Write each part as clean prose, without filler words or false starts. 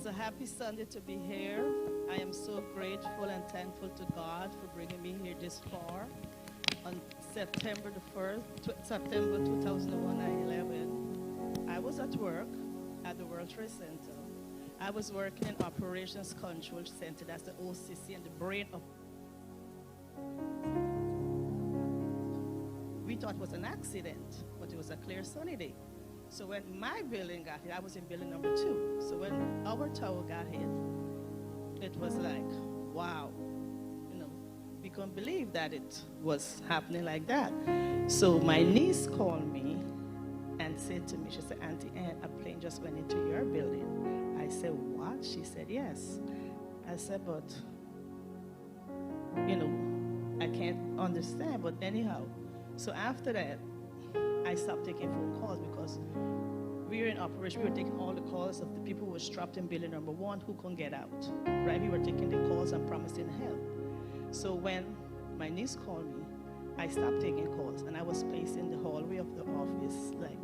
It's a happy Sunday to be here. I am so grateful and thankful to God for bringing me here this far. On September the 1st, September 2001, 9/11, I was at work at the World Trade Center. I was working in Operations Control Center, that's the OCC, and the brain of. We thought it was an accident, but it was a clear sunny day. So when my building got hit, I was in building number 2. So when our tower got hit, it was like, wow, we couldn't believe that it was happening like that. So my niece called me and said to me, she said, Auntie Ann, a plane just went into your building. I said, what? She said, yes. I said, but, I can't understand. But anyhow, so after that, I stopped taking phone calls because we were in operation. We were taking all the calls of the people who were trapped in building number 1 who couldn't get out, right? We were taking the calls and promising help. So when my niece called me, I stopped taking calls, and I was placed in the hallway of the office, like,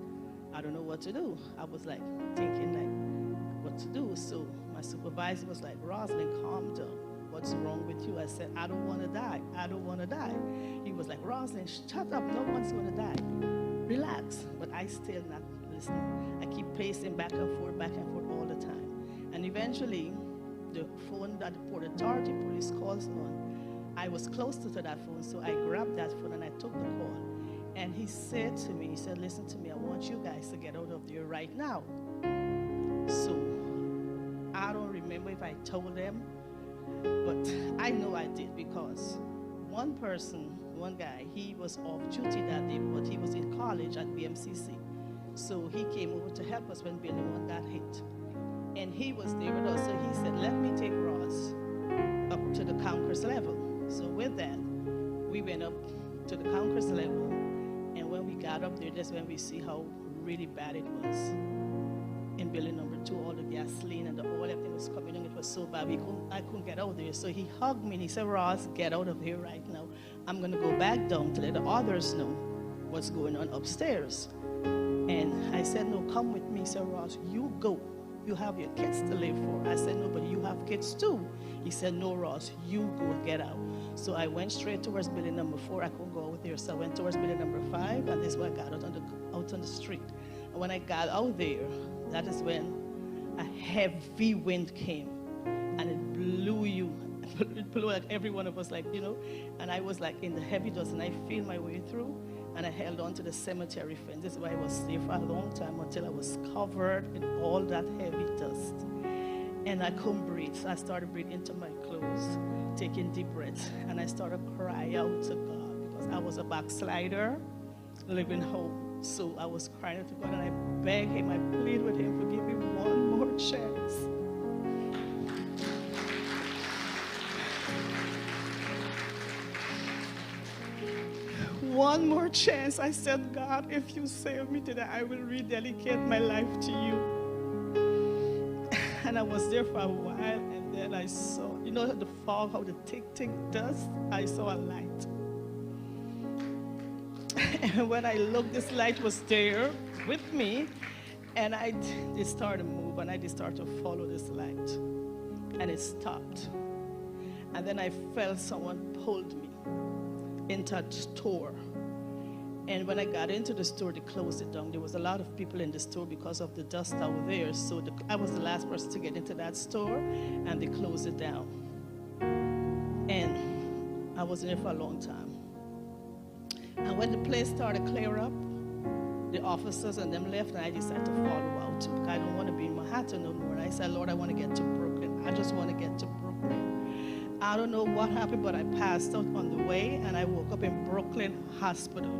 I don't know what to do. I was like thinking like what to do. So my supervisor was like, Roslyn, calm down. What's wrong with you? I said, I don't want to die. I don't want to die. He was like, Roslyn, shut up. No one's going to die. Relax. But I still not listening. I keep pacing back and forth all the time. And eventually, the phone that the Port Authority police calls on, I was close to that phone, so I grabbed that phone and I took the call. And he said to me, he said, listen to me, I want you guys to get out of there right now. So I don't remember if I told them, but I know I did, because one guy, he was off duty that day, but he was in college at BMCC. So he came over to help us when building 1 got hit. And he was there with us, so he said, let me take Ross up to the Concourse level. So with that, we went up to the Concourse level, and when we got up there, that's when we see how really bad it was. In building number 2, all the gasoline and the oil, everything was coming in. It was so bad, I couldn't get out there. So he hugged me and he said, Ross, get out of here right now. I'm going to go back down to let the others know what's going on upstairs. And I said, no, come with me. He said, Ross, you go. You have your kids to live for. I said, no, but you have kids too. He said, no, Ross, you go, get out. So I went straight towards building number 4. I couldn't go out there. So I went towards building number 5, and this is where I got out on the street. And when I got out there, that is when a heavy wind came, and it blew it blew like every one of us, like, and I was like in the heavy dust, and I feel my way through, and I held on to the cemetery fence. This is why I was there for a long time, until I was covered in all that heavy dust. And I couldn't breathe, so I started breathing into my clothes, taking deep breaths, and I started crying out to God, because I was a backslider, living home. So I was crying out to God, and I begged him, I plead with him, for give me one more chance. One more chance. I said, God, if you save me today, I will rededicate my life to you. And I was there for a while, and then I saw, the fog, how the thick dust, I saw a light. And when I looked, this light was there with me, and it started to move, and I just started to follow this light, and it stopped. And then I felt someone pulled me into a store. And when I got into the store, they closed it down. There was a lot of people in the store because of the dust out there. So I was the last person to get into that store, and they closed it down. And I was in there for a long time. And when the place started to clear up, the officers and them left, and I decided to follow out. I don't want to be in Manhattan no more. And I said, Lord, I want to get to Brooklyn. I just want to get to Brooklyn. I don't know what happened, but I passed out on the way, and I woke up in Brooklyn Hospital.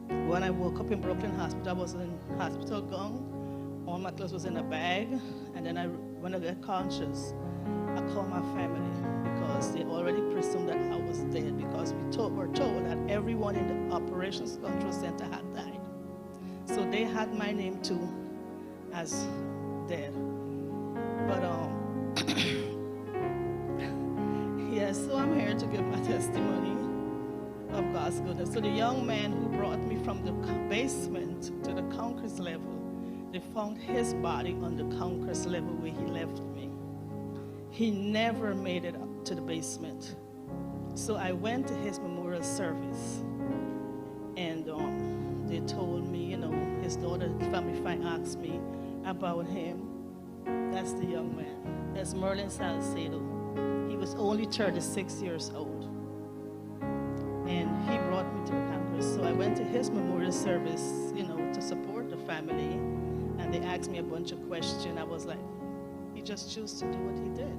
When I woke up in Brooklyn Hospital, I was in hospital gown. All my clothes was in a bag. And then when I got conscious, I called my family, because they already presumed that I was dead, because were told that everyone in the Operations Control Center had died. So they had my name too as dead. But yeah, so I'm here to give my testimony of God's goodness. So the young man who brought me from the basement to the concourse level, they found his body on the concourse level where he left me. He never made it up to the basement. So I went to his memorial service, and they told me, his daughter, family friend, asked me about him. That's the young man. That's Merlin Salcedo. He was only 36 years old. And he brought me to the campus. So I went to his memorial service, to support the family. And they asked me a bunch of questions. I was like, he just chose to do what he did,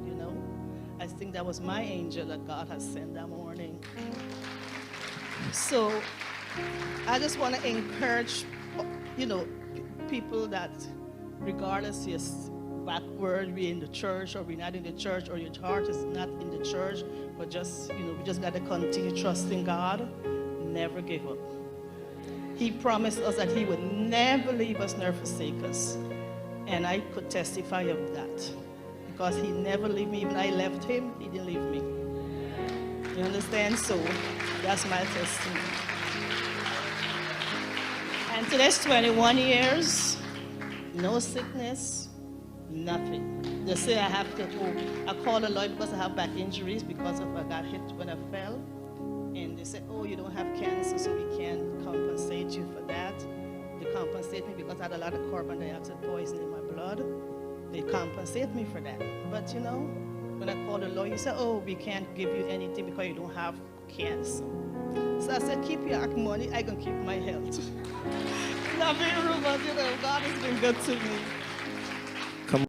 I think that was my angel that God has sent that morning. So I just want to encourage, people that regardless you're backward, we're in the church or we're not in the church, or your heart is not in the church, but just, we just got to continue trusting God. Never give up. He promised us that he would never leave us nor forsake us. And I could testify of that. Because he never left me. Even I left him, he didn't leave me. You understand? So that's my testimony. And today's 21 years, no sickness, nothing. They say I have to I called a lawyer because I have back injuries because I got hit when I fell. And they said, you don't have cancer, so we can't compensate you for that. They compensate me because I had a lot of carbon dioxide poison in my blood. They compensate me for that. But when I called the lawyer, he said, we can't give you anything because you don't have cancer. So I said, keep your money, I can keep my health. Not being rude, but God has been good to me.